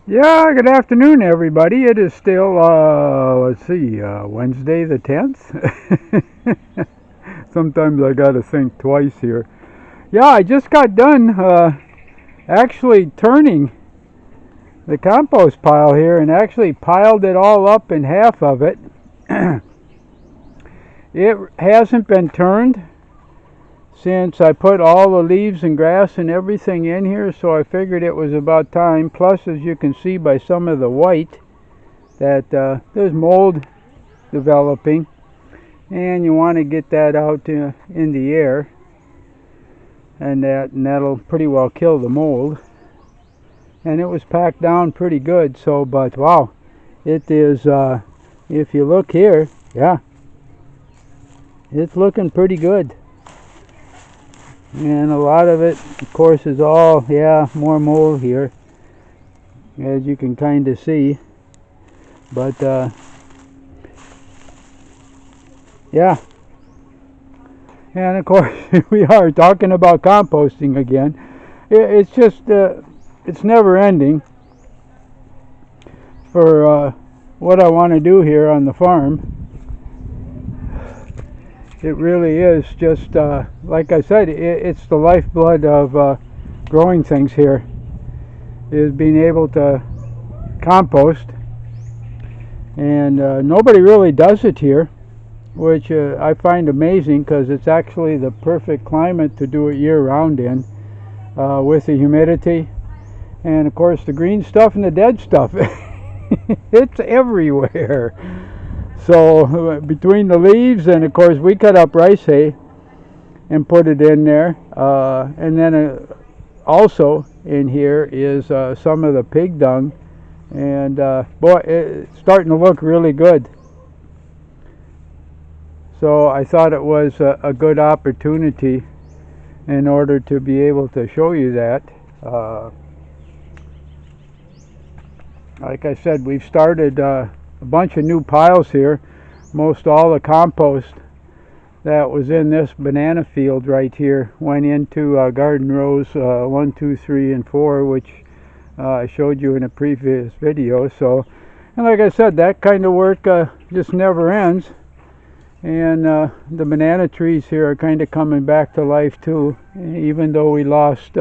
Yeah, good afternoon, everybody. It is still, let's see, Wednesday the 10th. Sometimes I gotta think twice here. Yeah, I just got done actually turning the compost pile here and actually piled it all up in half of it. It hasn't been turned since I put all the leaves and grass and everything in here, so I figured it was about time. Plus, as you can see by some of the white, that there's mold developing, and you want to get that out in the air, and that'll pretty well kill the mold. And it was packed down pretty good. So, but wow, it is. If you look here, yeah, it's looking pretty good. And a lot of it, of course, is all, yeah, more mold here, as you can kind of see. But yeah, and of course we are talking about composting again. It's just it's never ending for what I want to do here on the farm. It really is just like I said, it's the lifeblood of growing things here, is being able to compost. And nobody really does it here, which I find amazing, because it's actually the perfect climate to do it year round in, with the humidity and of course the green stuff and the dead stuff. It's everywhere. So between the leaves, and of course we cut up rice hay and put it in there, and then also in here is some of the pig dung, and boy, it's starting to look really good. So I thought it was a good opportunity in order to be able to show you that. Like I said, we've started a bunch of new piles here. Most all the compost that was in this banana field right here went into garden rows 1, 2, 3, and 4, which I showed you in a previous video. So, and like I said, that kind of work just never ends. And the banana trees here are kind of coming back to life too, even though we lost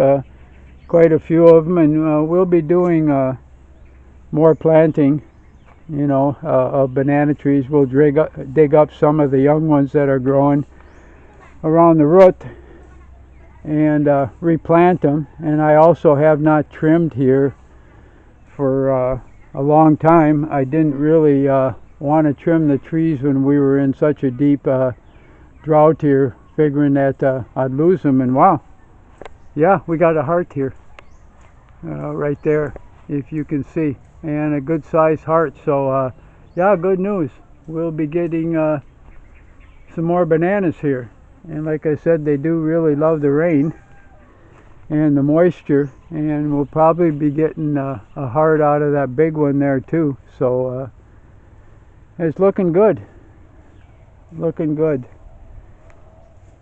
quite a few of them. And we'll be doing more planting, of banana trees. We'll dig up some of the young ones that are growing around the root and replant them. And I also have not trimmed here for a long time. I didn't really want to trim the trees when we were in such a deep drought here, figuring that I'd lose them. And wow, yeah, we got a heart here right there, if you can see, and a good sized heart. So yeah, good news. We'll be getting some more bananas here, and like I said, they do really love the rain and the moisture, and we'll probably be getting a heart out of that big one there too. So it's looking good, looking good.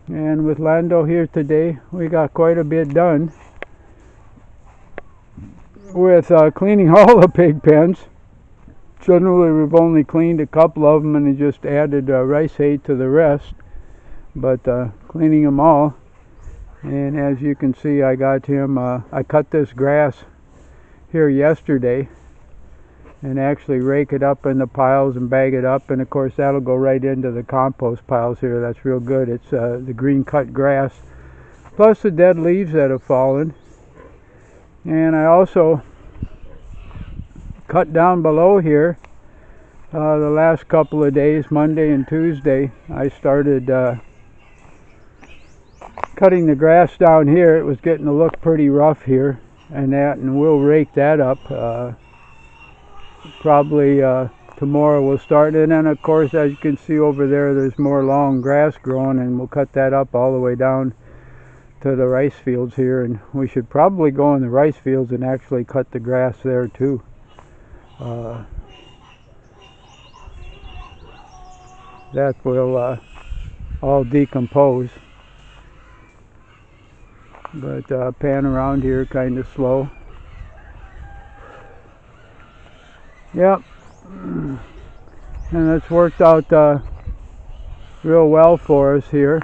And with Lando here today, we got quite a bit done with cleaning all the pig pens. Generally we've only cleaned a couple of them and just added rice hay to the rest, but cleaning them all. And as you can see, I got him, I cut this grass here yesterday and actually rake it up in the piles and bag it up, and of course that'll go right into the compost piles here. That's real good. It's the green cut grass plus the dead leaves that have fallen. And I also cut down below here the last couple of days, Monday and Tuesday. I started cutting the grass down here. It was getting to look pretty rough here and we'll rake that up. Probably tomorrow we'll start. And then of course, as you can see over there, there's more long grass growing, and we'll cut that up all the way down to the rice fields here. And we should probably go in the rice fields and actually cut the grass there too. That will all decompose. But pan around here kind of slow. Yep. And it's worked out real well for us here.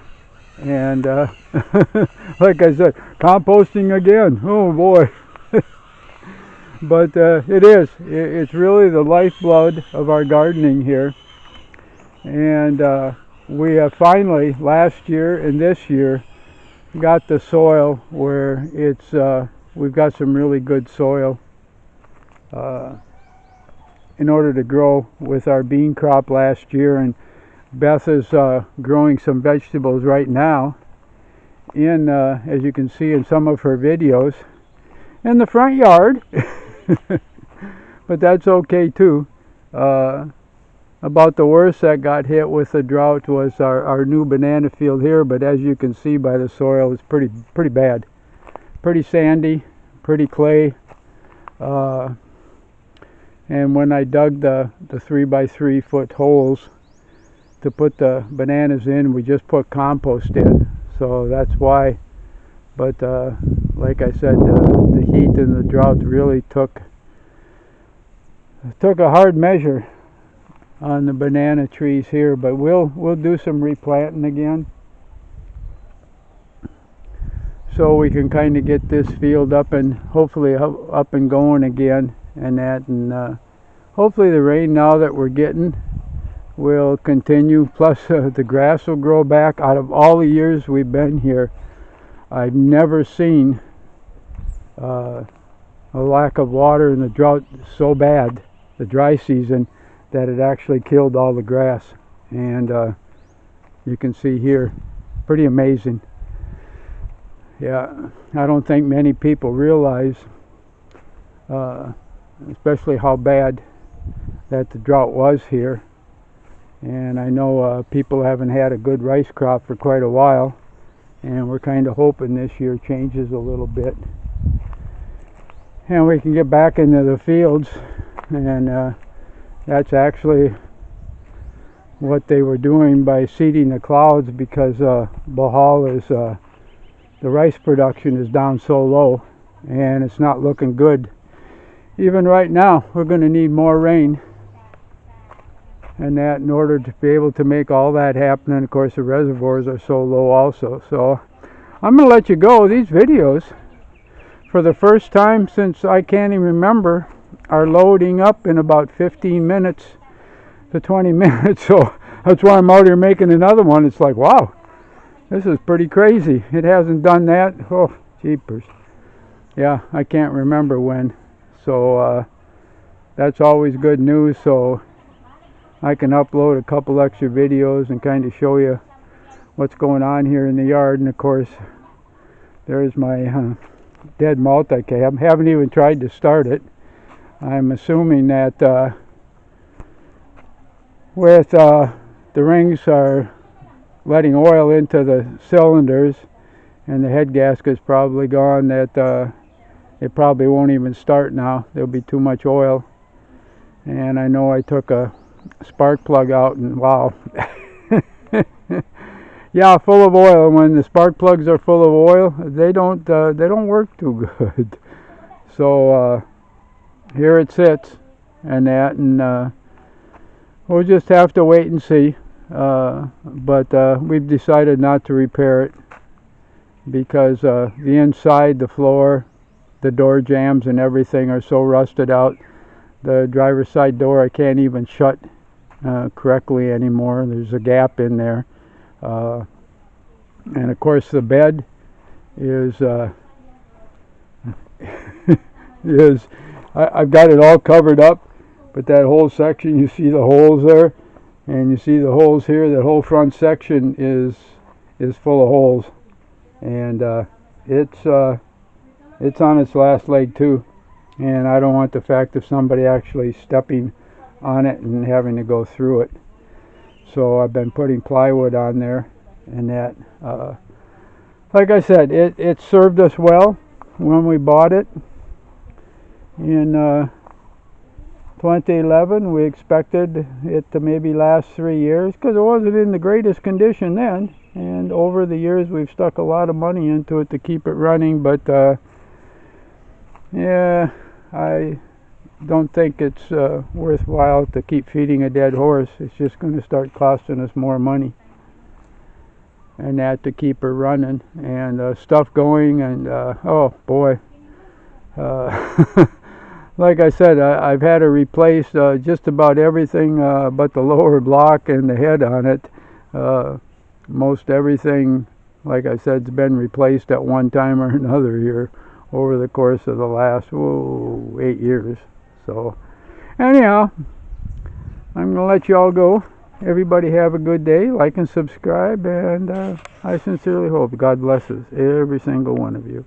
And like I said, composting again. Oh boy. But it is. It's really the lifeblood of our gardening here. And we have finally, last year and this year, got the soil where it's we've got some really good soil in order to grow with our bean crop last year. And Beth is growing some vegetables right now in as you can see in some of her videos in the front yard. But that's okay too. About the worst that got hit with the drought was our new banana field here, but as you can see by the soil, it's pretty bad. Pretty sandy, pretty clay. And when I dug the 3x3 foot holes to put the bananas in, we just put compost in. So that's why. But like I said, the heat and the drought really took a hard measure on the banana trees here, but we'll do some replanting again so we can kind of get this field up and hopefully up and going again, and that, and hopefully the rain now that we're getting will continue, plus the grass will grow back. Out of all the years we've been here, I've never seen a lack of water in the drought so bad, the dry season, that it actually killed all the grass. And you can see here, pretty amazing. Yeah, I don't think many people realize, especially how bad that the drought was here. And I know people haven't had a good rice crop for quite a while, and we're kind of hoping this year changes a little bit and we can get back into the fields. And that's actually what they were doing by seeding the clouds, because Bohol is the rice production is down so low and it's not looking good. Even right now we're going to need more rain and that in order to be able to make all that happen. And of course the reservoirs are so low also. So I'm going to let you go. These videos, for the first time since I can't even remember, are loading up in about 15 minutes to 20 minutes. So that's why I'm out here making another one. It's like, wow, this is pretty crazy. It hasn't done that. Oh, jeepers. Yeah, I can't remember when. So that's always good news. So I can upload a couple extra videos and kind of show you what's going on here in the yard. And of course, there's my dead multi-cab. Haven't even tried to start it. I'm assuming that with the rings are letting oil into the cylinders and the head gasket's probably gone, that it probably won't even start now. There'll be too much oil. And I know I took a spark plug out and wow. Yeah, full of oil. And when the spark plugs are full of oil, they don't work too good. So here it sits and that, and we'll just have to wait and see. But we've decided not to repair it because the inside, the floor, the door jambs and everything are so rusted out. The driver's side door I can't even shut correctly anymore. There's a gap in there. And of course the bed is I've got it all covered up, but that whole section, you see the holes there, and you see the holes here. That whole front section is full of holes, and it's on its last leg too. And I don't want the fact of somebody actually stepping on it and having to go through it. So I've been putting plywood on there, and that like I said, it served us well when we bought it in 2011. We expected it to maybe last 3 years because it wasn't in the greatest condition then, and over the years we've stuck a lot of money into it to keep it running. But yeah, don't think it's worthwhile to keep feeding a dead horse. It's just going to start costing us more money and that to keep her running and stuff going. And oh boy, like I said, I've had her replace just about everything but the lower block and the head on it. Most everything, like I said, has been replaced at one time or another here over the course of the last 8 years. So anyhow, I'm gonna let you all go. Everybody have a good day. Like and subscribe, and I sincerely hope God blesses every single one of you.